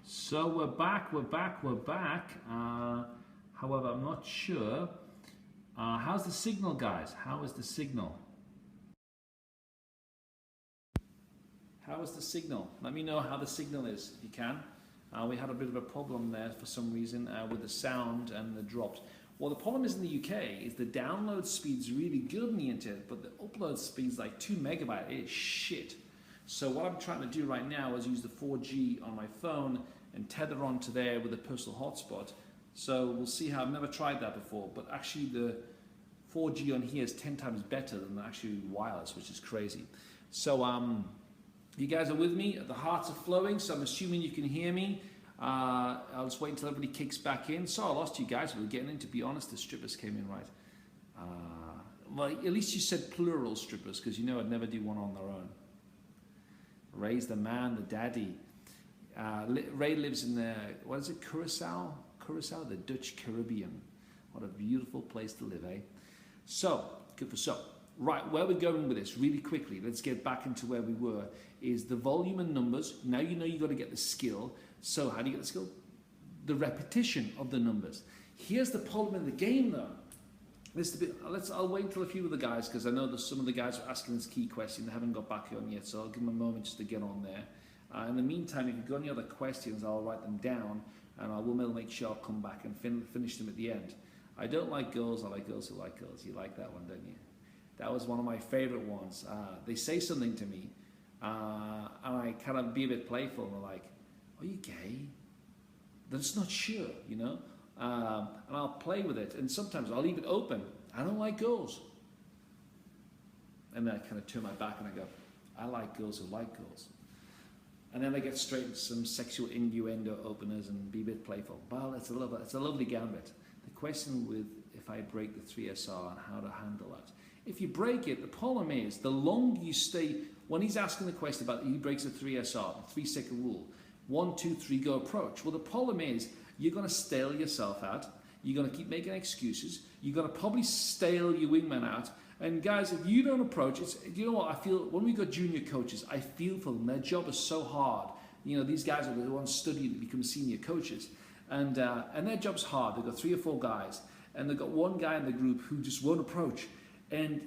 So we're back. However, I'm not sure. How's the signal, guys? How is the signal? How is the signal? Let me know how the signal is, if you can. We had a bit of a problem there for some reason with the sound and the drops. Well, the problem is in the UK is the download speed's really good on the internet, but the upload speed's like 2 megabytes. It's shit. So what I'm trying to do right now is use the 4G on my phone and tether onto there with a personal hotspot. So we'll see how, I've never tried that before, but actually the 4G on here is 10 times better than actually wireless, which is crazy. So you guys are with me, the hearts are flowing, so I'm assuming you can hear me. I'll just wait until everybody kicks back in. So I lost you guys, we were getting in, to be honest, the strippers came in right. Well, at least you said plural strippers, because you know I'd never do one on their own. Ray's the man, the daddy. Ray lives in the, what is it, Curacao, the Dutch Caribbean. What a beautiful place to live, eh? So, good for so. Right, where we're going with this, really quickly, let's get back into where we were, is the volume and numbers. Now you know you've got to get the skill. So how do you get the skill? The repetition of the numbers. Here's the problem in the game though. I'll wait until a few of the guys, because I know that some of the guys are asking this key question. They haven't got back on yet, so I'll give them a moment just to get on there. In the meantime, if you've got any other questions, I'll write them down, and I will make sure I'll come back and finish them at the end. I don't like girls, I like girls who like girls. You like that one, don't you? That was one of my favorite ones. They say something to me, and I kind of be a bit playful, and they're like, are you gay? They're just not sure, you know? And I'll play with it, and sometimes I'll leave it open. I don't like girls. And then I kind of turn my back and I go, I like girls who like girls. And then I get straight into some sexual innuendo openers and be a bit playful. Well, it's a lovely gambit. The question with if I break the 3SR and how to handle that. If you break it, the problem is the longer you stay, when he's asking the question about he breaks the 3SR, the 3-second rule, 1, 2, 3, go approach. Well, the problem is you're going to stale yourself out. You're going to keep making excuses. You're going to probably stale your wingman out. And guys, if you don't approach, you know what I feel, when we got junior coaches, I feel for them. Their job is so hard. You know, these guys are the ones studying to become senior coaches. And their job's hard. They've got 3 or 4 guys. And they've got one guy in the group who just won't approach. And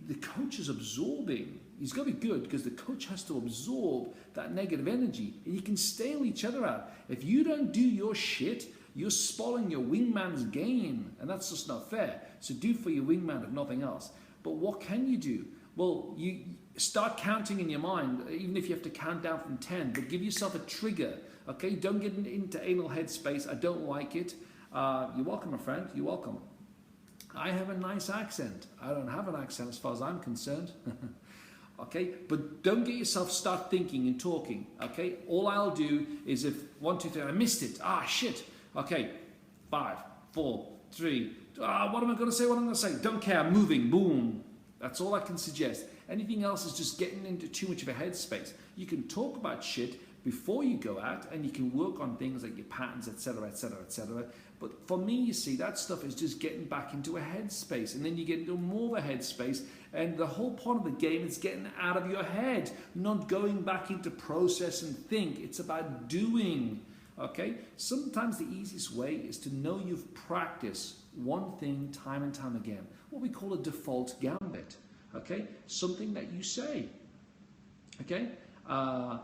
the coach is absorbing. He's got to be good because the coach has to absorb that negative energy. And you can stale each other out. If you don't do your shit, you're spoiling your wingman's game. And that's just not fair. So do for your wingman if nothing else. But what can you do? Well, you start counting in your mind, even if you have to count down from 10. But give yourself a trigger. Okay? Don't get into anal headspace. I don't like it. You're welcome, my friend. You're welcome. I have a nice accent. I don't have an accent as far as I'm concerned. Okay, but don't get yourself start thinking and talking. Okay, all I'll do is if 1, 2, 3, I missed it. Ah, shit. Okay, 5, 4, 3. What am I going to say? What am I going to say? Don't care. I'm moving. Boom. That's all I can suggest. Anything else is just getting into too much of a headspace. You can talk about shit before you go out, and you can work on things like your patterns, etc., etc., etc. But for me, you see, that stuff is just getting back into a headspace, and then you get into more of a headspace, and the whole point of the game is getting out of your head, not going back into process and think. It's about doing, okay? Sometimes the easiest way is to know you've practiced one thing time and time again, what we call a default gambit, okay? Something that you say, okay?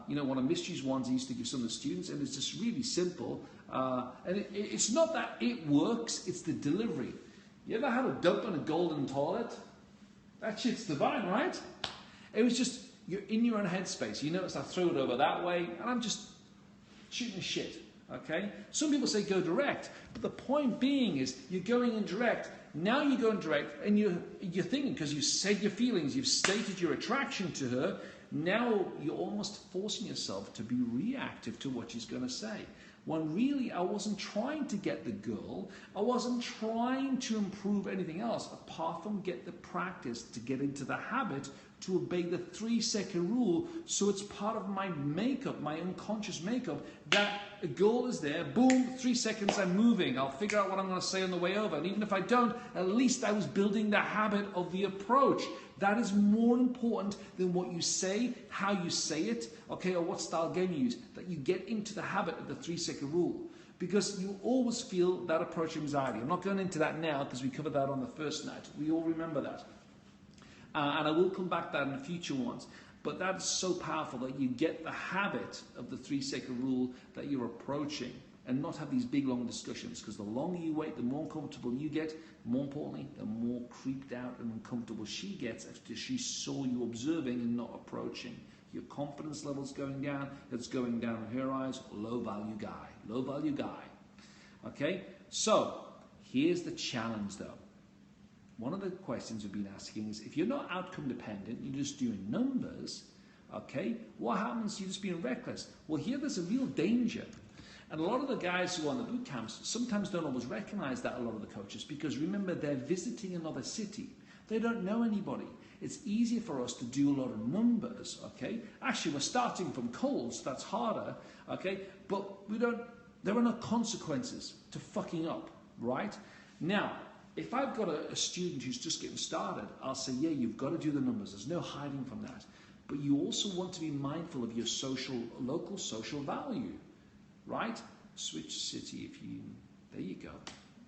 You know, one of Mystery's ones I used to give some of the students, and it's just really simple. And it's not that it works, it's the delivery. You ever had a dump in a golden toilet? That shit's divine, right? It was just, you're in your own headspace. You notice I throw it over that way, and I'm just shooting shit, okay? Some people say go direct, but the point being is you're going in direct. Now you're going direct, and you're thinking, because you've said your feelings, you've stated your attraction to her, now you're almost forcing yourself to be reactive to what she's going to say. When really I wasn't trying to get the girl, I wasn't trying to improve anything else apart from get the practice to get into the habit to obey the 3-second rule, so it's part of my makeup, my unconscious makeup, that a goal is there, boom, 3 seconds, I'm moving, I'll figure out what I'm going to say on the way over, and even if I don't, at least I was building the habit of the approach. That is more important than what you say, how you say it, okay, or what style game you use. that you get into the habit of the 3-second rule, because you always feel that approach anxiety. I'm not going into that now because we covered that on the first night. We all remember that. And I will come back to that in future ones. But that is so powerful that you get the habit of the 3-second rule that you're approaching, and not have these big long discussions, because the longer you wait, the more comfortable you get. More importantly, the more creeped out and uncomfortable she gets after she saw you observing and not approaching. Your confidence level's going down. It's going down in her eyes. Low value guy. Low value guy. Okay? So, here's the challenge though. One of the questions we've been asking is, if you're not outcome dependent, you're just doing numbers, okay, what happens to you just being reckless? Well, here there's a real danger. And a lot of the guys who are on the boot camps sometimes don't always recognize that, a lot of the coaches, because remember, they're visiting another city. They don't know anybody. It's easier for us to do a lot of numbers, okay? Actually, we're starting from cold, so that's harder, okay? But there are no consequences to fucking up, right? Now, if I've got a student who's just getting started, I'll say, yeah, you've got to do the numbers. There's no hiding from that. But you also want to be mindful of your local social value, right? Switch city there you go.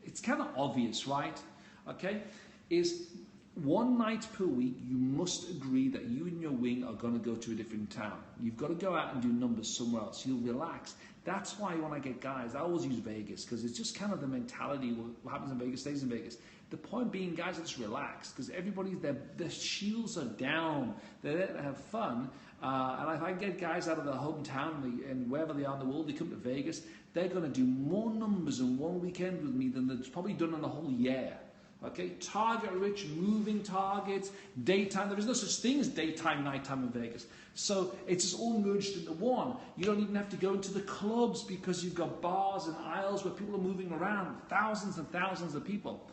It's kind of obvious, right? Okay? Is one night per week, you must agree that you and your wing are going to go to a different town. You've got to go out and do numbers somewhere else. You'll relax. That's why when I get guys, I always use Vegas, because it's just kind of the mentality. What happens in Vegas stays in Vegas. The point being, guys are just relaxed, because everybody's their shields are down. They're there to have fun. And if I get guys out of their hometown and wherever they are in the world, they come to Vegas, they're going to do more numbers in one weekend with me than they've probably done in the whole year. Okay, target rich, moving targets, daytime. There is no such thing as daytime, nighttime in Vegas. So it's just all merged into one. You don't even have to go into the clubs, because you've got bars and aisles where people are moving around, thousands and thousands of people.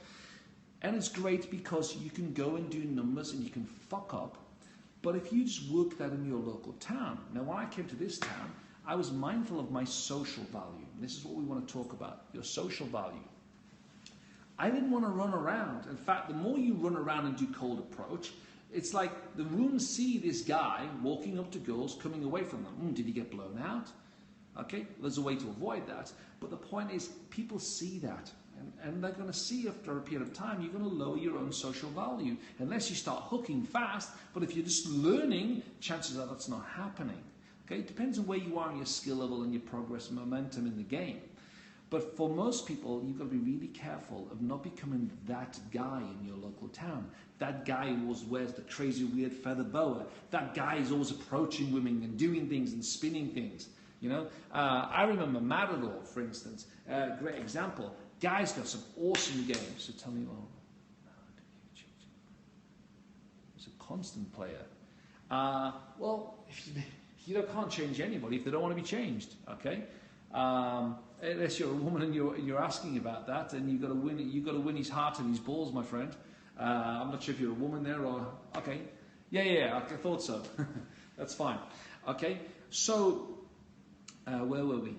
And it's great because you can go and do numbers and you can fuck up. But if you just work that in your local town. Now, when I came to this town, I was mindful of my social value. And this is what we want to talk about, your social value. I didn't want to run around. In fact, the more you run around and do cold approach, it's like the rooms see this guy walking up to girls, coming away from them. Did he get blown out? Okay, there's a way to avoid that. But the point is, people see that. And they're going to see after a period of time, you're going to lower your own social value. Unless you start hooking fast. But if you're just learning, chances are that's not happening. Okay, it depends on where you are in your skill level and your progress and momentum in the game. But for most people, you've got to be really careful of not becoming that guy in your local town. That guy who always wears the crazy weird feather boa. That guy is always approaching women and doing things and spinning things. You know, I remember Matador, for instance, great example. Guy's got some awesome games. So tell me, he's a constant player. Well, you can't change anybody if they don't want to be changed. Okay. Unless you're a woman and you're asking about that, and you've got to win his heart and his balls, my friend. I'm not sure if you're a woman there or okay. Yeah. I thought so. That's fine. Okay. So where were we?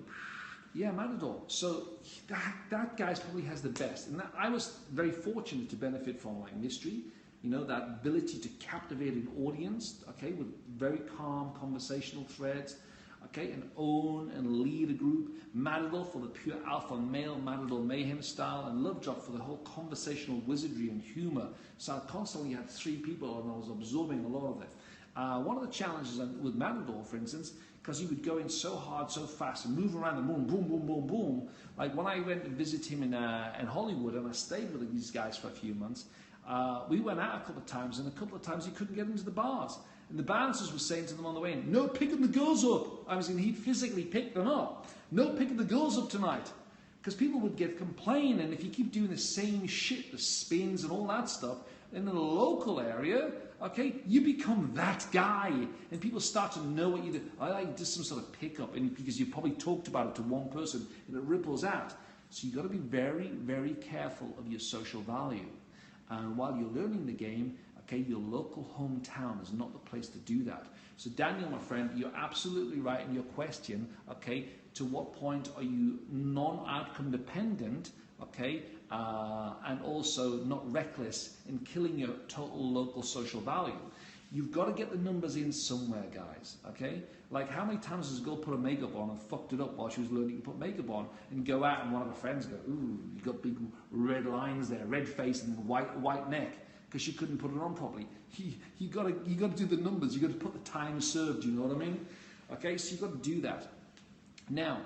Yeah, Matador. So that guy probably has the best, and I was very fortunate to benefit from my industry. You know, that ability to captivate an audience. Okay, with very calm conversational threads. Okay, and own and lead a group. Matador for the pure alpha male, Matador mayhem style, and Love Drop for the whole conversational wizardry and humor. So I constantly had 3 people, and I was absorbing a lot of it. One of the challenges with Matador, for instance, because he would go in so hard, so fast, and move around and boom, boom, boom, boom, boom. Like when I went to visit him in Hollywood, and I stayed with these guys for a few months, we went out a couple of times, and a couple of times he couldn't get into the bars. And the bouncers were saying to them on the way in, no picking the girls up. I was saying he'd physically pick them up. No picking the girls up tonight. Because people would complain, and if you keep doing the same shit, the spins and all that stuff, in the local area, okay, you become that guy. And people start to know what you do. I like just some sort of pickup, and because you probably talked about it to one person, and it ripples out. So you've got to be very, very careful of your social value. And while you're learning the game, okay, your local hometown is not the place to do that. So Daniel, my friend, you're absolutely right in your question, okay, to what point are you non-outcome dependent, okay, and also not reckless in killing your total local social value? You've got to get the numbers in somewhere, guys, okay? Like, how many times has a girl put her makeup on and fucked it up while she was learning to put makeup on, and go out and one of her friends go, ooh, you got big red lines there, red face and white neck, because she couldn't put it on properly. You got to do the numbers. You got to put the time served. You know what I mean? Okay, so you've got to do that. Now,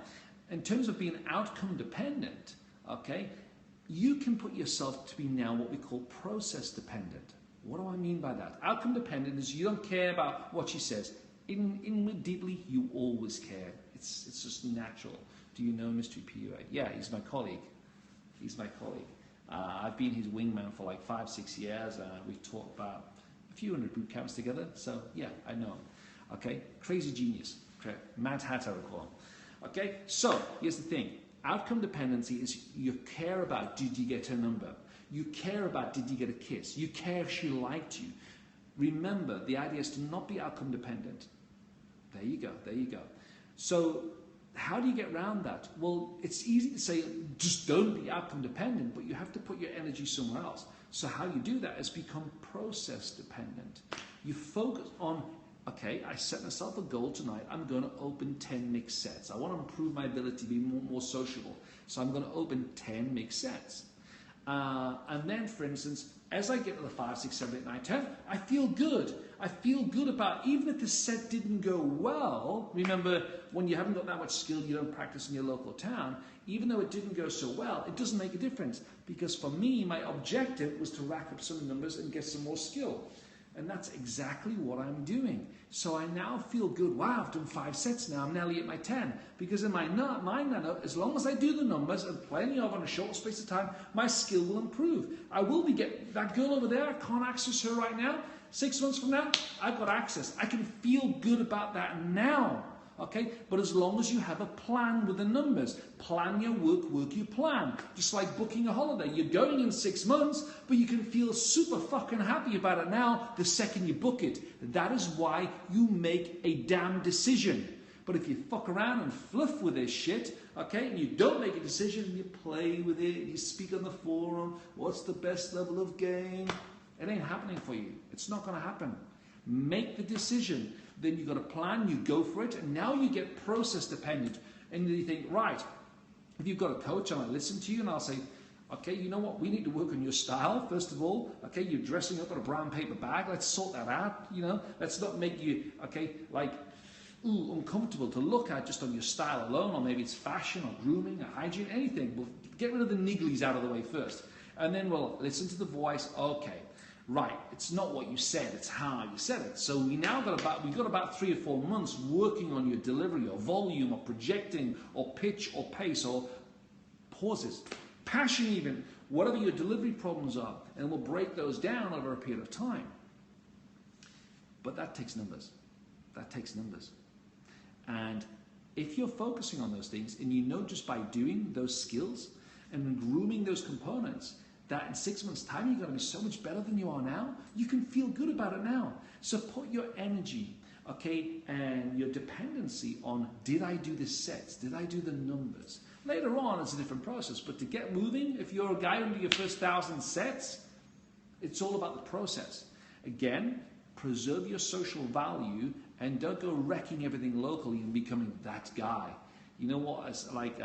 in terms of being outcome dependent, okay, you can put yourself to be now what we call process dependent. What do I mean by that? Outcome dependent is you don't care about what she says. Inward deeply, you always care. It's just natural. Do you know Mystery PUA? Yeah, he's my colleague. He's my colleague. I've been his wingman for like 5-6 years. We've taught about a few hundred boot camps together. So yeah, I know him. Okay, crazy genius. Mad Hatter, I call him. Okay, so here's the thing. Outcome dependency is you care about, did you get her number? You care about, did you get a kiss? You care if she liked you. Remember, the idea is to not be outcome dependent. There you go, there you go. So how do you get around that? Well, it's easy to say, just don't be outcome dependent, but you have to put your energy somewhere else. So how you do that is become process dependent. You focus on, okay, I set myself a goal tonight. I'm going to open 10 mixed sets. I want to improve my ability to be more sociable. So I'm going to open 10 mixed sets. And then, for instance, as I get to the 5, 6, 7, 8, 9, 10, I feel good. I feel good about, even if the set didn't go well, remember, when you haven't got that much skill, you don't practice in your local town, even though it didn't go so well, it doesn't make a difference. Because for me, my objective was to rack up some numbers and get some more skill. And that's exactly what I'm doing. So I now feel good. Wow, I've done 5 sets now. I'm nearly at my 10. Because in my mind, I know as long as I do the numbers and plenty of on a short space of time, my skill will improve. I will be getting that girl over there. I can't access her right now. 6 months from now, I've got access. I can feel good about that now. Okay, but as long as you have a plan with the numbers, plan your work your plan. Just like booking a holiday. You're going in 6 months, but you can feel super fucking happy about it now the second you book it. That is why you make a damn decision. But if you fuck around and fluff with this shit, okay, and you don't make a decision, you play with it, you speak on the forum, what's the best level of game? It ain't happening for you. It's not going to happen. Make the decision. Then you've got a plan, you go for it, and now you get process dependent. And you think, right, if you've got a coach and I listen to you and I'll say, okay, you know what, we need to work on your style, first of all. Okay, you're dressing up in a brown paper bag, let's sort that out, you know. Let's not make you, okay, like, uncomfortable to look at just on your style alone, or maybe it's fashion or grooming or hygiene, anything. We'll get rid of the nigglies out of the way first. And then we'll listen to the voice, okay. Right, it's not what you said, it's how you said it. So we've got about 3 or 4 months working on your delivery or volume or projecting or pitch or pace or pauses, passion even, whatever your delivery problems are, and we'll break those down over a period of time. But that takes numbers. That takes numbers. And if you're focusing on those things and you know just by doing those skills and grooming those components, that in 6 months' time you're going to be so much better than you are now, you can feel good about it now. So put your energy, okay, and your dependency on, did I do the sets? Did I do the numbers? Later on, it's a different process. But to get moving, if you're a guy under your first 1,000 sets, it's all about the process. Again, preserve your social value and don't go wrecking everything locally and becoming that guy. You know what? It's like,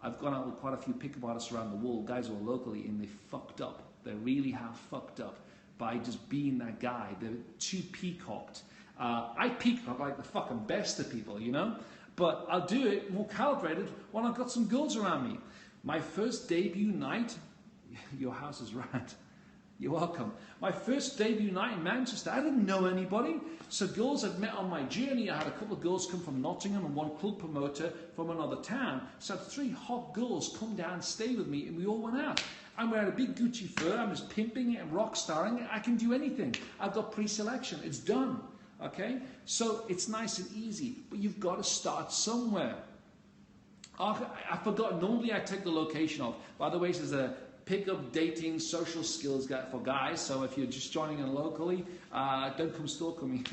I've gone out with quite a few pickup artists around the world, guys who are locally, and they fucked up. They really have fucked up by just being that guy. They're too peacocked. I peacock like the fucking best of people, you know? But I'll do it more calibrated when I've got some girls around me. My first debut night, your house is rad. You're welcome. My first debut night in Manchester, I didn't know anybody. So girls I'd met on my journey, I had a couple of girls come from Nottingham and one club promoter from another town. So I had 3 hot girls come down and stay with me, and we all went out. I'm wearing a big Gucci fur, I'm just pimping it and rock starring it. I can do anything. I've got pre-selection. It's done. Okay? So it's nice and easy, but you've got to start somewhere. I forgot, normally I take the location off. By the way, this is a pick-up dating social skills for guys, so if you're just joining in locally, don't come stalking me.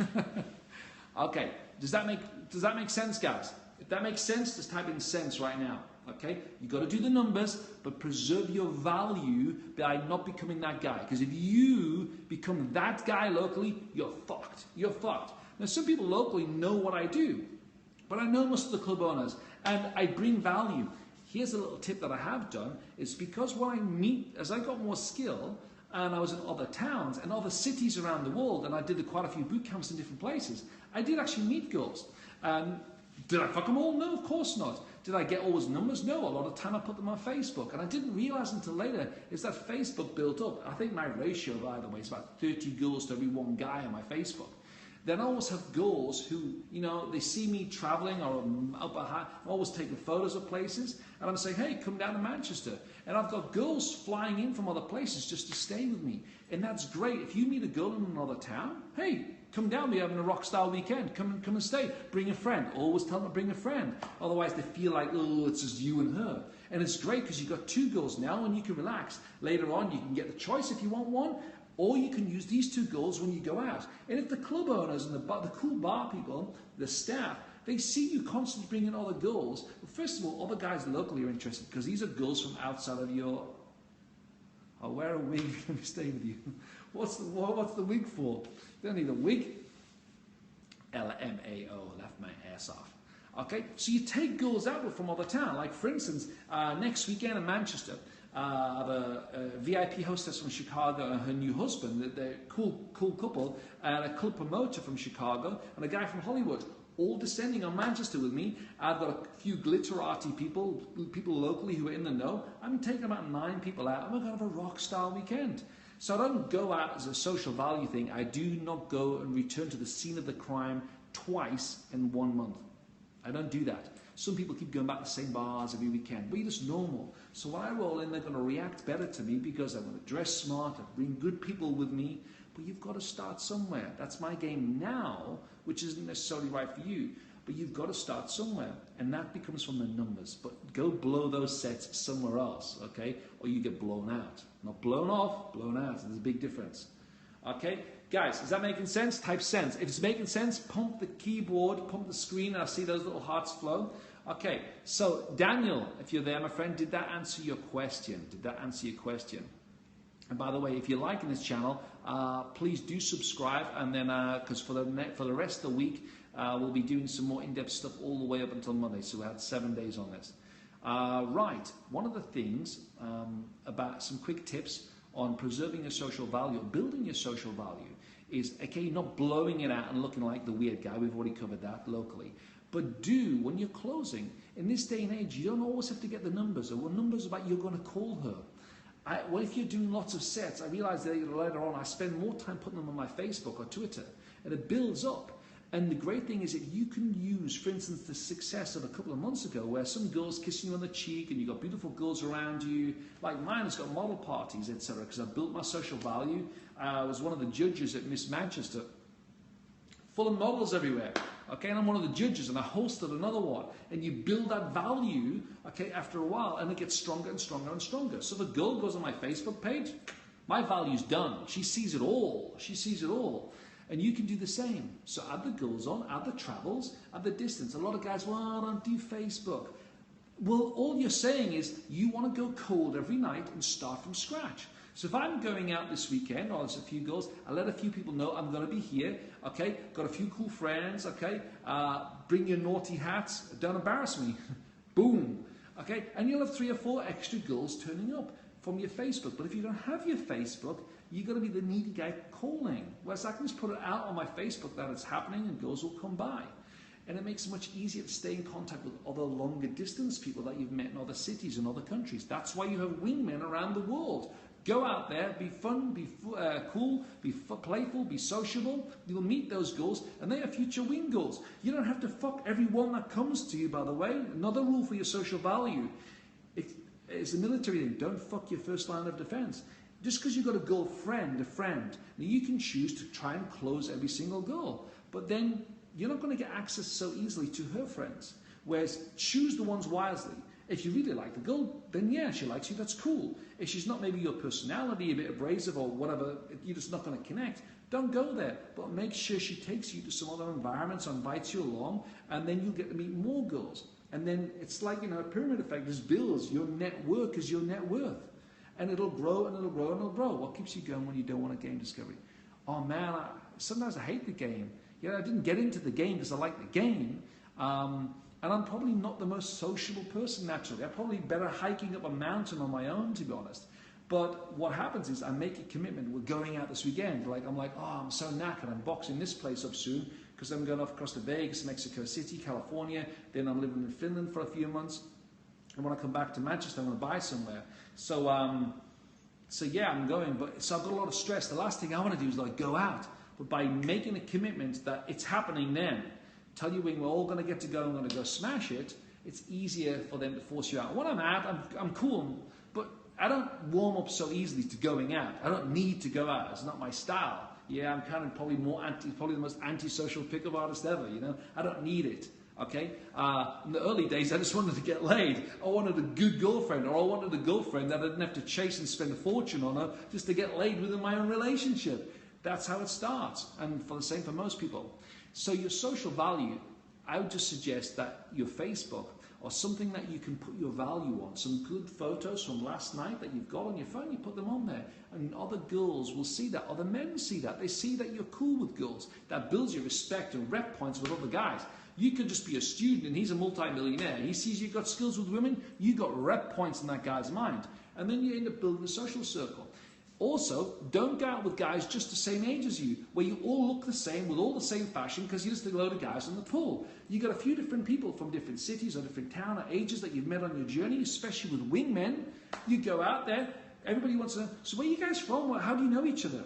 Okay, does that make sense, guys? If that makes sense, just type in sense right now. Okay, you got to do the numbers, but preserve your value by not becoming that guy. Because if you become that guy locally, you're fucked. You're fucked. Now, some people locally know what I do, but I know most of the club owners, and I bring value. Here's a little tip that I have done, is because when I meet, as I got more skill, and I was in other towns and other cities around the world, and I did quite a few boot camps in different places, I did actually meet girls. Did I fuck them all? No, of course not. Did I get all those numbers? No, a lot of time I put them on Facebook. And I didn't realize until later is that Facebook built up. I think my ratio, by the way, is about 30 girls to every one guy on my Facebook. Then I always have girls who, you know, they see me traveling or I'm up high. I'm always taking photos of places. And I'm saying, hey, come down to Manchester. And I've got girls flying in from other places just to stay with me. And that's great. If you meet a girl in another town, hey, come down, we're having a rock style weekend. Come and stay. Bring a friend. Always tell them to bring a friend. Otherwise they feel like, oh, it's just you and her. And it's great because you've got two girls now and you can relax. Later on you can get the choice if you want one. Or you can use these two girls when you go out. And if the club owners and the cool bar people, the staff, they see you constantly bringing other girls, well, first of all, other guys locally are interested because these are girls from outside of your... I'll wear a wig, let me stay with you. What's the wig for? You don't need a wig. LMAO, left my ass off. Okay, so you take girls out from other town. Like for instance, next weekend in Manchester, I have a VIP hostess from Chicago and her new husband. They're cool couple, and a club promoter from Chicago and a guy from Hollywood, all descending on Manchester with me. I've got a few glitterati people locally who are in the know. I'm taking about 9 people out, and we're going to have a rock style weekend. So I don't go out as a social value thing. I do not go and return to the scene of the crime twice in 1 month. I don't do that. Some people keep going back to the same bars every weekend. We're just normal. So when I roll in, they're going to react better to me because I'm going to dress smart, I bring good people with me. But you've got to start somewhere. That's my game now, which isn't necessarily right for you. But you've got to start somewhere. And that becomes from the numbers. But go blow those sets somewhere else, okay? Or you get blown out. Not blown off, blown out. There's a big difference. Okay? Guys, is that making sense? Type sense. If it's making sense, pump the keyboard, pump the screen, and I see those little hearts flow. Okay, so Daniel, if you're there, my friend, did that answer your question? Did that answer your question? And by the way, if you're liking this channel, please do subscribe, and then because for the rest of the week, we'll be doing some more in-depth stuff all the way up until Monday. So we had 7 days on this. Right, one of the things about some quick tips on preserving your social value, building your social value, is, okay, not blowing it out and looking like the weird guy. We've already covered that locally. But do, when you're closing, in this day and age, you don't always have to get the numbers, or what numbers about you're going to call her. Well, if you're doing lots of sets, I realize that later on, I spend more time putting them on my Facebook or Twitter, and it builds up. And the great thing is that you can use, for instance, the success of a couple of months ago where some girls kissing you on the cheek and you've got beautiful girls around you. Like mine has got model parties, etc. because I built my social value. I was one of the judges at Miss Manchester. Full of models everywhere. Okay, and I'm one of the judges and I hosted another one. And you build that value, okay, after a while, and it gets stronger and stronger and stronger. So if a girl goes on my Facebook page, my value's done. She sees it all. She sees it all. And you can do the same. So add the girls on, add the travels, add the distance. A lot of guys, well, I don't do Facebook. Well, all you're saying is you want to go cold every night and start from scratch. So if I'm going out this weekend, or there's a few girls, I let a few people know I'm going to be here, okay? Got a few cool friends, okay? Bring your naughty hats, don't embarrass me. Boom, okay? And you'll have 3 or 4 extra girls turning up from your Facebook. But if you don't have your Facebook, you're going to be the needy guy calling. Whereas I can just put it out on my Facebook that it's happening and girls will come by. And it makes it much easier to stay in contact with other longer distance people that you've met in other cities and other countries. That's why you have wingmen around the world. Go out there, be fun, be cool, be playful, be sociable. You'll meet those girls, and they are future wing girls. You don't have to fuck everyone that comes to you, by the way. Another rule for your social value. It's a military thing. Don't fuck your first line of defense. Just because you've got a girlfriend, a friend, now you can choose to try and close every single girl. But then you're not going to get access so easily to her friends. Whereas choose the ones wisely. If you really like the girl, then yeah, she likes you, that's cool. If she's not maybe your personality, a bit abrasive or whatever, you're just not going to connect, don't go there. But make sure she takes you to some other environments, invites you along, and then you'll get to meet more girls. And then it's like, a pyramid effect just builds. Your network is your net worth. And it'll grow and it'll grow and it'll grow. What keeps you going when you don't want a game discovery? Oh man, sometimes I hate the game. I didn't get into the game because I like the game. And I'm probably not the most sociable person naturally. I'm probably better hiking up a mountain on my own, to be honest. But what happens is I make a commitment. We're going out this weekend. I'm like, oh, I'm so knackered. I'm boxing this place up soon because I'm going off across to Vegas, Mexico City, California. Then I'm living in Finland for a few months. And when I come back to Manchester, I'm going to buy somewhere. So yeah, I'm going. So I've got a lot of stress. The last thing I want to do is go out. But by making a commitment that it's happening then, tell you when we're all going to get to go, I'm going to go smash it, it's easier for them to force you out. When I'm out, I'm cool, but I don't warm up so easily to going out. I don't need to go out. It's not my style. Yeah, I'm kind of probably the most antisocial pickup artist ever, I don't need it, okay? In the early days, I just wanted to get laid. I wanted a good girlfriend, or I wanted a girlfriend that I didn't have to chase and spend a fortune on her just to get laid within my own relationship. That's how it starts, and for the same for most people. So your social value, I would just suggest that your Facebook or something that you can put your value on, some good photos from last night that you've got on your phone, you put them on there, and other girls will see that, other men see that, they see that you're cool with girls. That builds your respect and rep points with other guys. You could just be a student and he's a multi-millionaire. He sees you've got skills with women, you got rep points in that guy's mind. And then you end up building a social circle. Also, don't go out with guys just the same age as you, where you all look the same with all the same fashion because you're just a load of guys in the pool. You got a few different people from different cities or different town or ages that you've met on your journey, especially with wingmen. You go out there, everybody wants to know, so where are you guys from? How do you know each other?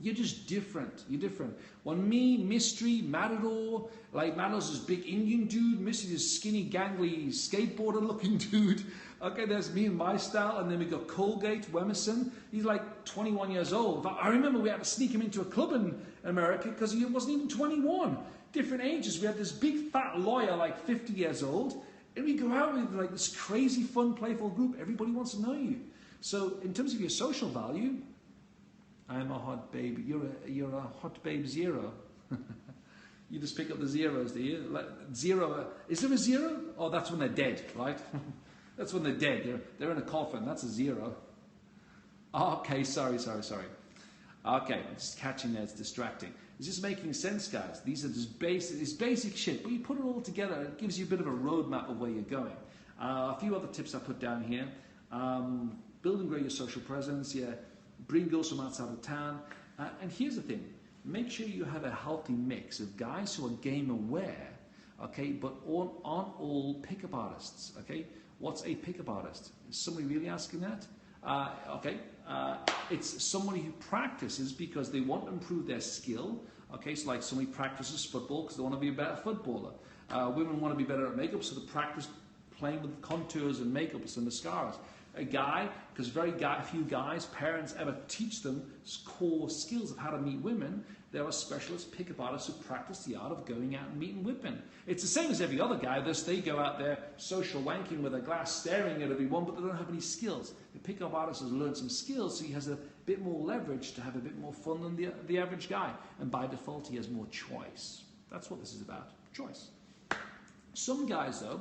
You're just different. You're different. When me, Mystery, Matador, Matador's this big Indian dude, Mystery's this skinny, gangly, skateboarder-looking dude. Okay, there's me and my style, and then we got Colgate, Wemerson. He's 21 years old. I remember we had to sneak him into a club in America because he wasn't even 21. Different ages. We had this big fat lawyer, 50 years old, and we go out with this crazy, fun, playful group. Everybody wants to know you. So in terms of your social value, I'm a hot babe. You're a hot babe zero. You just pick up the zeros, do you? Zero. Is there a zero? Oh, that's when they're dead, right? That's when they're dead. They're in a coffin. That's a zero. Okay, sorry. Okay, I'm just catching there. It's distracting. It's just making sense, guys. These are just basic shit. But you put it all together, it gives you a bit of a roadmap of where you're going. A few other tips I put down here. Build and grow your social presence. Yeah. Bring girls from outside of town. And here's the thing. Make sure you have a healthy mix of guys who are game aware, okay, but aren't all pickup artists, okay? What's a pickup artist? Is somebody really asking that? Okay. It's somebody who practices because they want to improve their skill. Okay, so somebody practices football because they want to be a better footballer. Women want to be better at makeup, so they practice playing with contours and makeups and mascaras. A guy, because few guys, parents ever teach them core skills of how to meet women. There are specialist pickup artists who practice the art of going out and meeting women. It's the same as every other guy. They go out there social wanking with a glass staring at everyone, but they don't have any skills. The pickup artist has learned some skills, so he has a bit more leverage to have a bit more fun than the average guy. And by default, he has more choice. That's what this is about, choice. Some guys, though,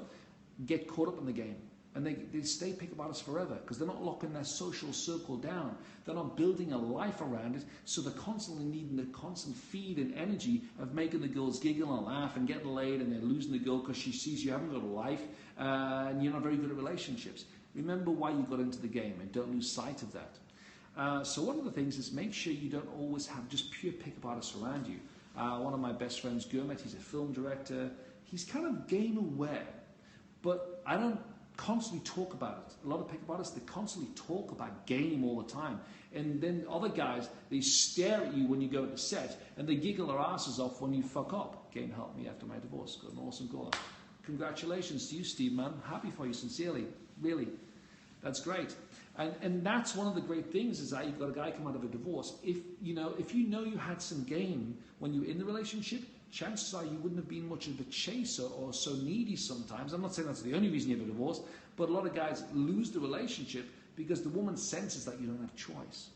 get caught up in the game. And they stay pickup artists forever because they're not locking their social circle down. They're not building a life around it, so they're constantly needing the constant feed and energy of making the girls giggle and laugh and getting laid, and they're losing the girl because she sees you haven't got a life and you're not very good at relationships. Remember why you got into the game and don't lose sight of that. So one of the things is make sure you don't always have just pure pickup artists around you. One of my best friends, Gurmit, he's a film director. He's kind of game aware, but I don't constantly talk about it. A lot of pickup artists, they constantly talk about game all the time. And then other guys, they stare at you when you go to set, and they giggle their asses off when you fuck up. Game helped me after my divorce. Got an awesome girl. Congratulations to you, Steve, man. Happy for you, sincerely. Really. That's great. And that's one of the great things is that you've got a guy come out of a divorce. If you know you had some game when you were in the relationship, chances are you wouldn't have been much of a chaser or so needy sometimes. I'm not saying that's the only reason you have a divorce, but a lot of guys lose the relationship because the woman senses that you don't have choice.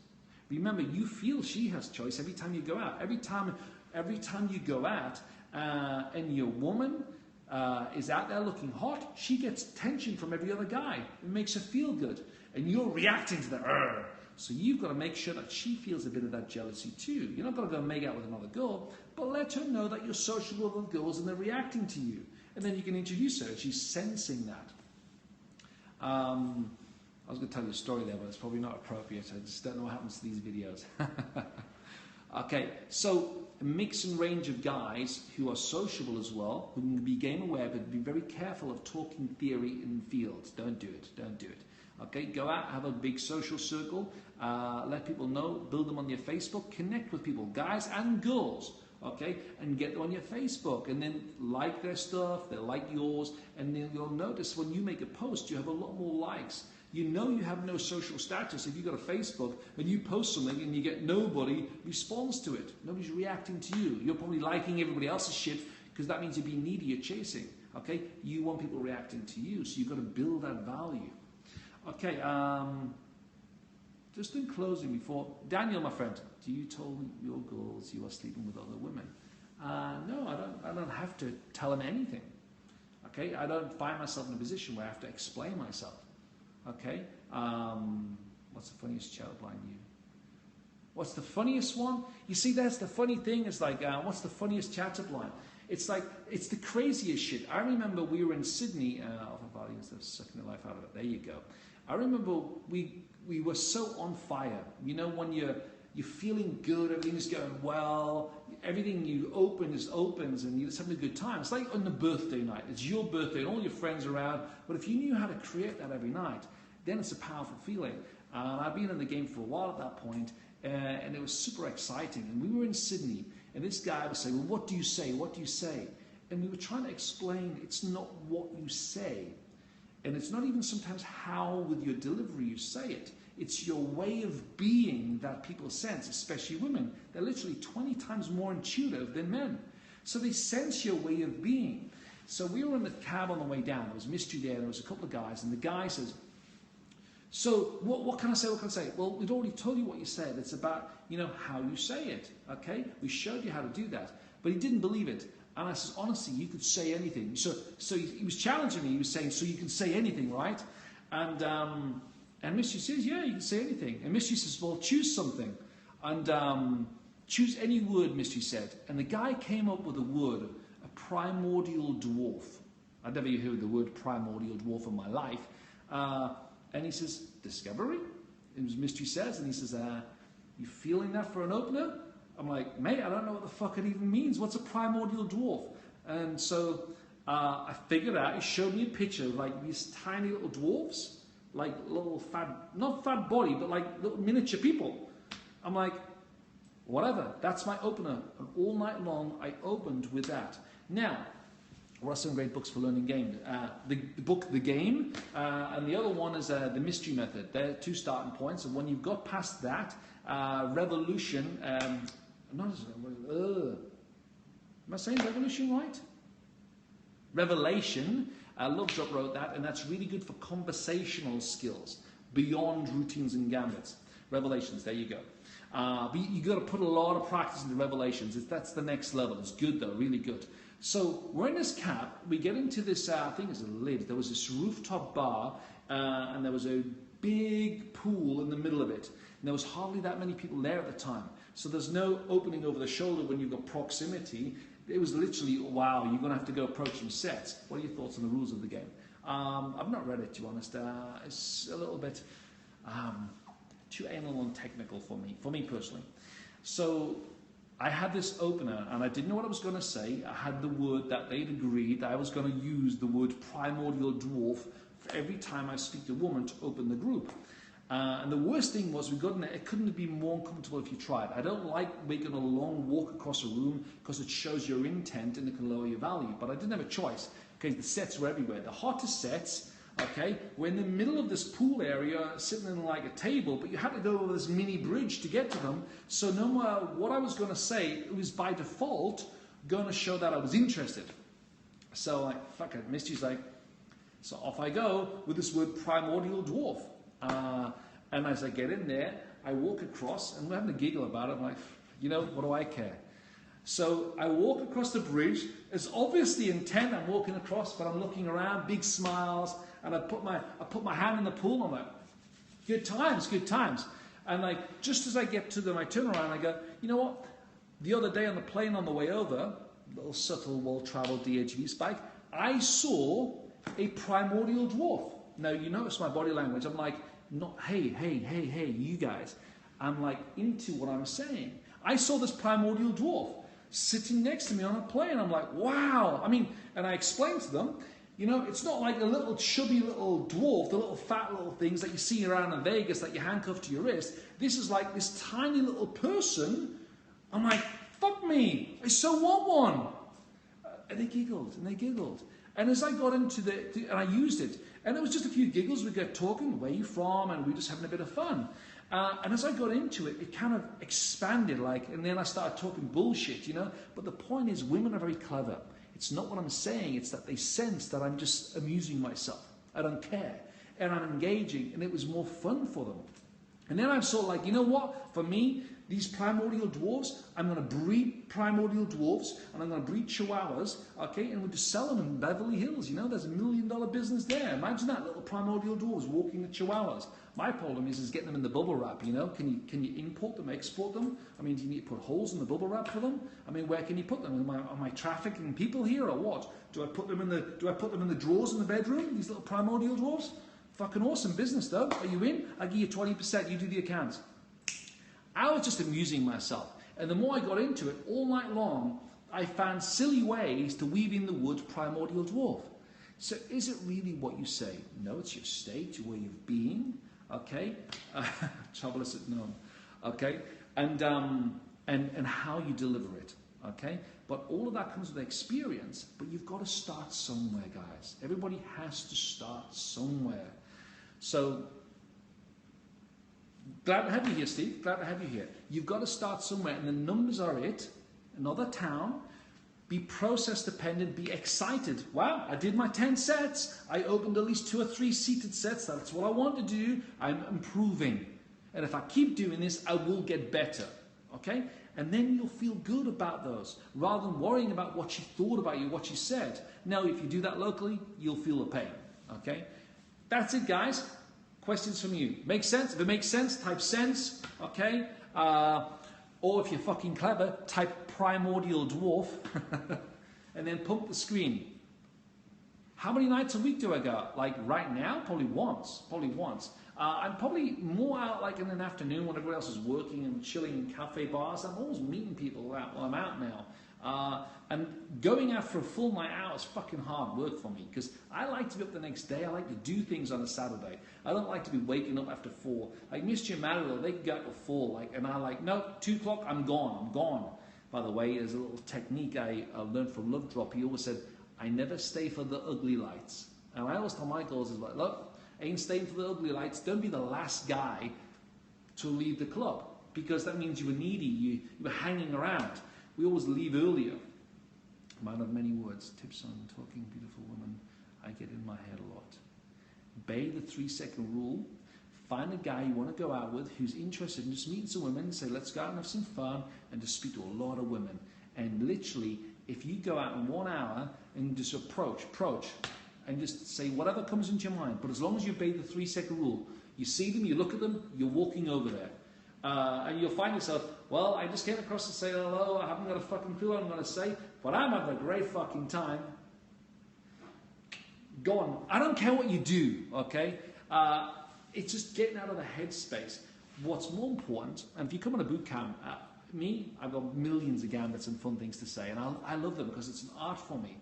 Remember, you feel she has choice every time you go out. Every time you go out and your woman is out there looking hot, she gets tension from every other guy. It makes her feel good. And you're reacting to that. Argh. So you've got to make sure that she feels a bit of that jealousy too. You're not going to go make out with another girl, but let her know that you're sociable with girls and they're reacting to you. And then you can introduce her. She's sensing that. I was going to tell you a story there, but it's probably not appropriate. I just don't know what happens to these videos. Okay, so a mix and range of guys who are sociable as well, who can be game aware, but be very careful of talking theory in fields. Don't do it. Don't do it. Okay, go out, have a big social circle, let people know, build them on your Facebook, connect with people, guys and girls, okay, and get them on your Facebook, and then like their stuff, they like yours, and then you'll notice when you make a post, you have a lot more likes. You know you have no social status if you've got a Facebook and you post something and you get nobody responds to it. Nobody's reacting to you. You're probably liking everybody else's shit because that means you're being needy, you're chasing, okay? You want people reacting to you, so you've got to build that value. Okay, just in closing before, Daniel, my friend, do you tell your girls you are sleeping with other women? No, I don't have to tell them anything. Okay, I don't find myself in a position where I have to explain myself. Okay, what's the funniest chat line you? What's the funniest one? You see, that's the funny thing. It's like, what's the funniest chat line? It's like, it's the craziest shit. I remember we were in Sydney. Instead of sucking the life out of it. There you go. I remember we were so on fire. You know, when you're feeling good, everything is going well, everything you opens and you're just having a good time. It's like on the birthday night. It's your birthday and all your friends are around. But if you knew how to create that every night, then it's a powerful feeling. I've been in the game for a while at that point, and it was super exciting. And we were in Sydney, and this guy was saying, well, what do you say? What do you say? And we were trying to explain it's not what you say. And it's not even sometimes how with your delivery you say it. It's your way of being that people sense, especially women. They're literally 20 times more intuitive than men. So they sense your way of being. So we were in the cab on the way down. There was mystery there. There was a couple of guys. And the guy says, so what can I say? What can I say? Well, we'd already told you what you said. It's about, how you say it. Okay? We showed you how to do that. But he didn't believe it. And I said, honestly, you could say anything. So he was challenging me. He was saying, so you can say anything, right? And Mystery says, yeah, you can say anything. And Mystery says, well, choose something. And choose any word, Mystery said. And the guy came up with a word, a primordial dwarf. I'd never heard the word primordial dwarf in my life. And he says, discovery? And Mystery says, and he says, you feeling that for an opener? I'm like, mate, I don't know what the fuck it even means. What's a primordial dwarf? And so I figured out, he showed me a picture of like these tiny little dwarfs, like little not fat body, but like little miniature people. I'm like, whatever, that's my opener. And all night long, I opened with that. Now, what are some great books for learning games? The book, The Game, and the other one is The Mystery Method. They're two starting points. And when you've got past that, Revolution, am I saying Revolution right? Revelation, Lovejoy wrote that, and that's really good for conversational skills beyond routines and gambits. Revelations, there you go. But you got to put a lot of practice into Revelations. That's the next level. It's good though, really good. So we're in this cab. We get into this, I think it's a lid. There was this rooftop bar, and there was a big pool in the middle of it. And there was hardly that many people there at the time. So there's no opening over the shoulder when you've got proximity. It was literally, wow, you're going to have to go approach some sets. What are your thoughts on the rules of the game? I've not read it, to be honest. It's a little bit too anal and technical for me personally. So I had this opener, and I didn't know what I was going to say. I had the word that they'd agreed that I was going to use the word primordial dwarf for every time I speak to a woman to open the group. And the worst thing was we got in there, it couldn't have been more uncomfortable if you tried. I don't like making a long walk across a room because it shows your intent and it can lower your value. But I didn't have a choice. Okay, the sets were everywhere. The hottest sets, okay, were in the middle of this pool area, sitting in like a table, but you had to go over this mini bridge to get to them. So no matter what I was going to say, it was by default going to show that I was interested. So like, fuck it, Misty's like, so off I go with this word primordial dwarf. And as I get in there, I walk across, and we're having a giggle about it. I'm like, you know, what do I care? So I walk across the bridge. It's obviously intent. I'm walking across, but I'm looking around, big smiles, and I put my hand in the pool. I'm like, good times, good times. And like, just as I get to them, I turn around and I go, you know what? The other day on the plane on the way over, little subtle, well-traveled DHV spike, I saw a primordial dwarf. Now, you notice my body language. I'm like, not, hey, you guys. I'm like into what I'm saying. I saw this primordial dwarf sitting next to me on a plane. I'm like, wow. I mean, and I explained to them, you know, it's not like a little chubby little dwarf, the little fat little things that you see around in Vegas that you handcuff to your wrist. This is like this tiny little person. I'm like, fuck me, I so want one. And they giggled, and they giggled. And as I got into and I used it, and it was just a few giggles, we got talking, where are you from, and we were just having a bit of fun. And as I got into it, it kind of expanded, like, and then I started talking bullshit, you know. But the point is, women are very clever. It's not what I'm saying, it's that they sense that I'm just amusing myself. I don't care. And I'm engaging, and it was more fun for them. And then I'm sort of like, you know what, for me, these primordial dwarves, I'm going to breed primordial dwarves, and I'm going to breed chihuahuas, okay, and we'll just sell them in Beverly Hills, you know, there's $1 million business there. Imagine that, little primordial dwarves walking the chihuahuas. My problem is getting them in the bubble wrap, you know. Can you import them, export them? I mean, do you need to put holes in the bubble wrap for them? I mean, where can you put them? Am I trafficking people here or what? Do I put them in the drawers in the bedroom, these little primordial dwarves? Fucking awesome business though. Are you in? I'll give you 20%, you do the accounts. I was just amusing myself. And the more I got into it, all night long, I found silly ways to weave in the word primordial dwarf. So is it really what you say? No, it's your state, your way of being, okay? Trouble is it known, okay? And how you deliver it, okay? But all of that comes with experience, but you've got to start somewhere, guys. Everybody has to start somewhere. So, glad to have you here, Steve. Glad to have you here. You've got to start somewhere, and the numbers are it. Another town. Be process dependent. Be excited. Wow, I did my 10 sets. I opened at least 2 or 3 seated sets. That's what I want to do. I'm improving. And if I keep doing this, I will get better. Okay? And then you'll feel good about those, rather than worrying about what she thought about you, what she said. Now, if you do that locally, you'll feel the pain. Okay? That's it, guys. Questions from you. Makes sense? If it makes sense, type sense. Okay? Or if you're fucking clever, type primordial dwarf. And then pump the screen. How many nights a week do I go? Like right now? Probably once. I'm probably more out like in an afternoon when everyone else is working and chilling in cafe bars. I'm always meeting people out while I'm out now. And going out for a full night out is fucking hard work for me because I like to be up the next day. I like to do things on a Saturday. I don't like to be waking up after 4. Like Mr. and Marilyn, they can go out till 4. Like, and I like, no, 2 o'clock, I'm gone. By the way, there's a little technique I learned from Love Drop. He always said, I never stay for the ugly lights. And I always tell my girls, is like, look, ain't staying for the ugly lights. Don't be the last guy to leave the club because that means you were needy. You were hanging around. We always leave earlier. Man of many words, tips on talking beautiful women. I get in my head a lot. Obey the 3-second rule. Find a guy you want to go out with who's interested in just meeting some women. Say, let's go out and have some fun and just speak to a lot of women. And literally, if you go out in 1 hour and just approach, and just say whatever comes into your mind. But as long as you obey the 3-second rule, you see them, you look at them, you're walking over there. And you'll find yourself, well, I just came across to say hello, I haven't got a fucking clue what I'm going to say, but I'm having a great fucking time. Go on. I don't care what you do, okay? It's just getting out of the headspace. What's more important, and if you come on a boot camp, I've got millions of gambits and fun things to say, and I love them because it's an art for me.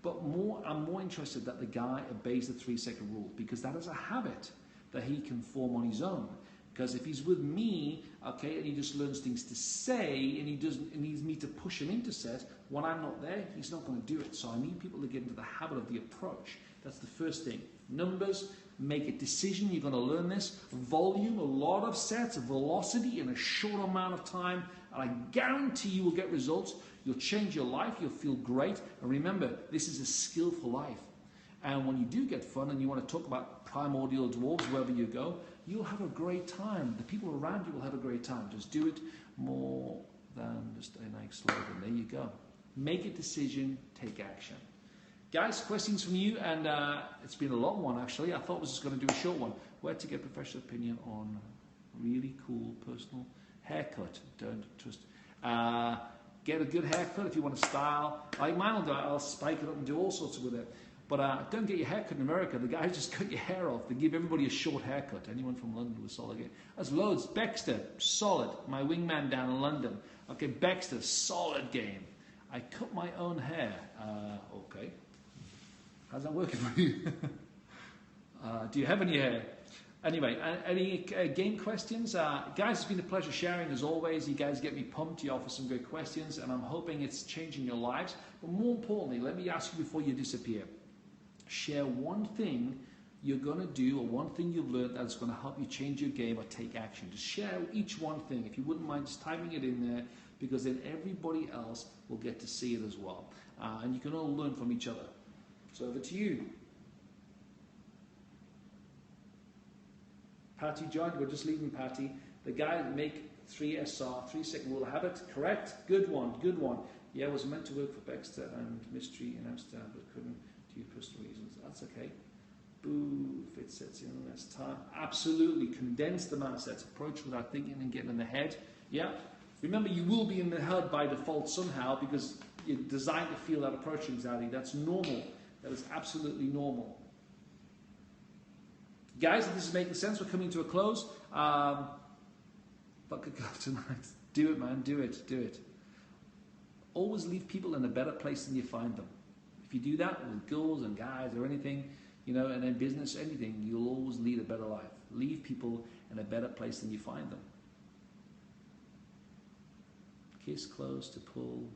But I'm more interested that the guy obeys the 3-second rule because that is a habit that he can form on his own. Because if he's with me, okay, and he just learns things to say, and he needs me to push him into set, when I'm not there, he's not going to do it. So I need people to get into the habit of the approach. That's the first thing. Numbers, make a decision. You're going to learn this. Volume, a lot of sets, velocity in a short amount of time. And I guarantee you will get results. You'll change your life. You'll feel great. And remember, this is a skill for life. And when you do get fun and you want to talk about primordial dwarves wherever you go, you'll have a great time. The people around you will have a great time. Just do it more than just a nice slogan. There you go. Make a decision, take action. Guys, questions from you, and it's been a long one actually. I thought I was just going to do a short one. Where to get professional opinion on really cool personal haircut? Don't trust. Get a good haircut if you want to style. Like mine will do, I'll spike it up and do all sorts with it. But don't get your haircut in America. The guys just cut your hair off. They give everybody a short haircut. Anyone from London with solid game? That's loads. Baxter, solid. My wingman down in London. Okay, Baxter, solid game. I cut my own hair. Okay. How's that working for you? Do you have any hair? Anyway, any game questions? Guys, it's been a pleasure sharing as always. You guys get me pumped. You offer some great questions, and I'm hoping it's changing your lives. But more importantly, let me ask you before you disappear. Share one thing you're going to do or one thing you've learned that's going to help you change your game or take action. Just share each one thing. If you wouldn't mind just typing it in there, because then everybody else will get to see it as well. And you can all learn from each other. So over to you. Patty joined. We're just leaving Patty. The guy make 3SR, 3 second rule of habit. Correct? Good one, good one. Yeah, I was meant to work for Baxter and Mystery in Amsterdam, but couldn't due to personal reasons. That's okay. Boo, if it sets in less time. Absolutely. Condense the amount of sets. Approach without thinking and getting in the head. Yeah. Remember, you will be in the head by default somehow because you're designed to feel that approach anxiety. That's normal. That is absolutely normal. Guys, if this is making sense, we're coming to a close. But could go tonight. Do it, man. Do it. Do it. Always leave people in a better place than you find them. If you do that with girls and guys or anything, you know, and in business, anything, you'll always lead a better life. Leave people in a better place than you find them. Kiss close to pull.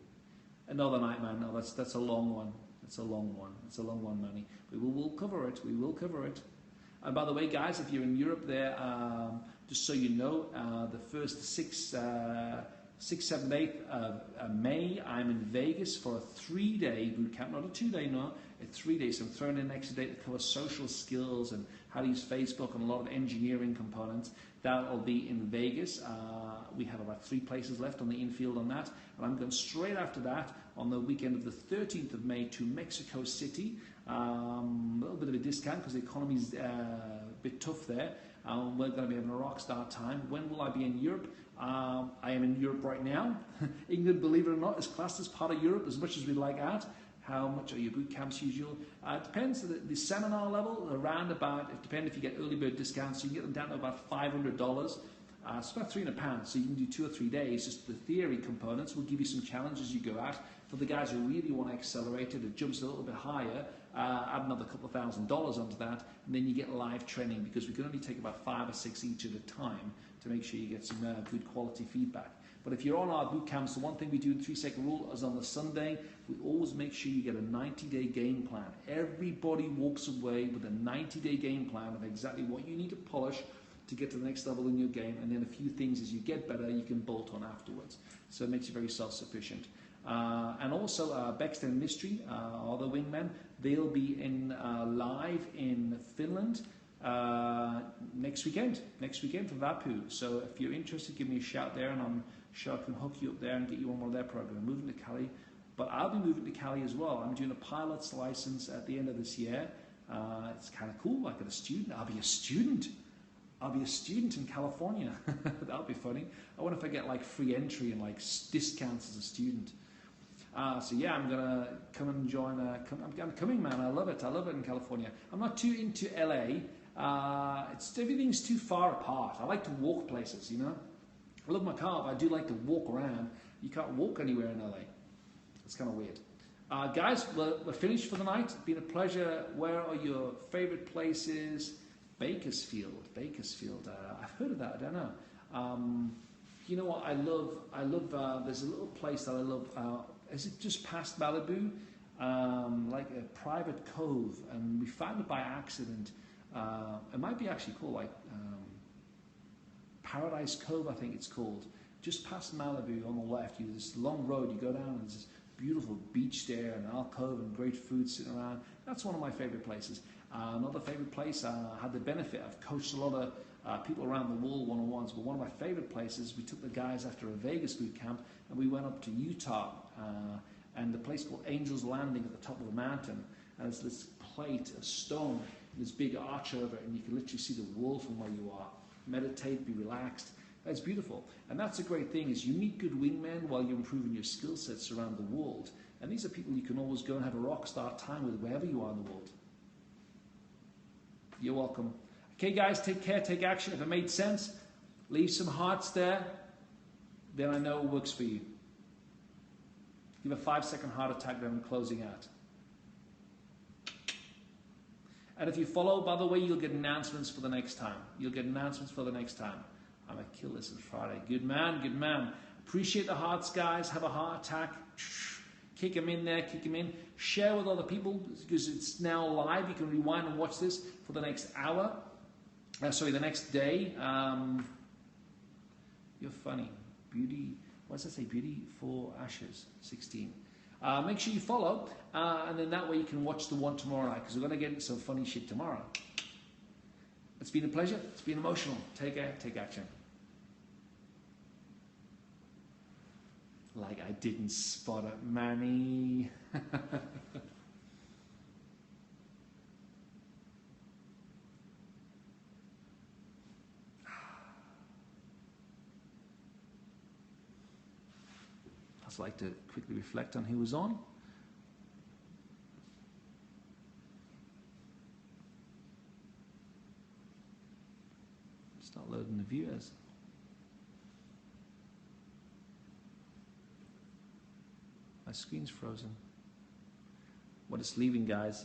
Another night, man. No, that's a long one. It's a long one. It's a long one, Manny. We'll cover it. We will cover it. And by the way, guys, if you're in Europe there, just so you know, the first 6, 7, 8 May, I'm in Vegas for a 3-day boot camp, not a 2-day, no, a 3-day. So I'm throwing in an extra day to cover social skills and how to use Facebook and a lot of engineering components. That'll be in Vegas. We have about 3 places left on the infield on that. And I'm going straight after that on the weekend of the 13th of May to Mexico City. A little bit of a discount because the economy's a bit tough there. We're going to be having a rock star time. When will I be in Europe? I am in Europe right now. England, believe it or not, is classed as part of Europe as much as we like that. How much are your boot camps usual? It depends. The seminar level, around about, it depends if you get early bird discounts, you can get them down to about $500. It's about £300, so you can do 2 or 3 days. Just the theory components will give you some challenges you go at. For the guys who really want to accelerate it, it jumps a little bit higher. Add another couple of $1,000s onto that, and then you get live training because we can only take about 5 or 6 each at a time to make sure you get some good quality feedback. But if you're on our boot camps, the one thing we do in 3 second rule is on the Sunday, we always make sure you get a 90-day game plan. Everybody walks away with a 90-day game plan of exactly what you need to polish to get to the next level in your game, and then a few things as you get better, you can bolt on afterwards. So it makes you very self-sufficient. And also Baxter and Mystery are the wingmen. They'll be in live in Finland next weekend for Vapu. So if you're interested, give me a shout there, and I'm sure I can hook you up there and get you on one of their programs. I'm moving to Cali, but I'll be moving to Cali as well. I'm doing a pilot's license at the end of this year. It's kind of cool. Like a student, I'll be a student in California. That'll be funny. I wonder if I get like free entry and like discounts as a student. So yeah, I'm gonna come and join. I'm coming, man. I love it in California. I'm not too into LA. Everything's too far apart. I like to walk places, you know. I love my car, but I do like to walk around. You can't walk anywhere in LA. It's kind of weird. Guys, we're finished for the night. It's been a pleasure. Where are your favorite places? Bakersfield. I've heard of that. I don't know. You know what? I love. There's a little place that I love is it just past Malibu, like a private cove, and we found it by accident. It might be actually called like Paradise Cove, I think it's called. Just past Malibu on the left, you this long road, you go down and there's this beautiful beach there and alcove and great food sitting around. That's one of my favorite places. Another favorite place, I had the benefit, I've coached a lot of people around the world one-on-ones, but one of my favorite places, we took the guys after a Vegas boot camp and we went up to Utah and the place called Angel's Landing at the top of the mountain, and it's this plate of stone, this big arch over it, and you can literally see the world from where you are. Meditate, be relaxed. It's beautiful. And that's a great thing, is you meet good wingmen while you're improving your skill sets around the world. And these are people you can always go and have a rock star time with wherever you are in the world. You're welcome. Okay guys, take care, take action. If it made sense, leave some hearts there. Then I know it works for you. Give a 5-second heart attack, then I'm closing out. And if you follow, by the way, you'll get announcements for the next time. You'll get announcements for the next time. I'm going to kill this on Friday. Good man, good man. Appreciate the hearts, guys. Have a heart attack. Kick them in there, kick them in. Share with other people because it's now live. You can rewind and watch this for the next hour. The next day. You're funny. Beauty, what does that say? Beauty for Ashes, 16. Make sure you follow, and then that way you can watch the one tomorrow night, because we're going to get into some funny shit tomorrow. It's been a pleasure. It's been emotional. Take care. Take action. Like I didn't spot it, Manny. I'd like to quickly reflect on who was on. Start loading the viewers. My screen's frozen. Well, it's leaving, guys.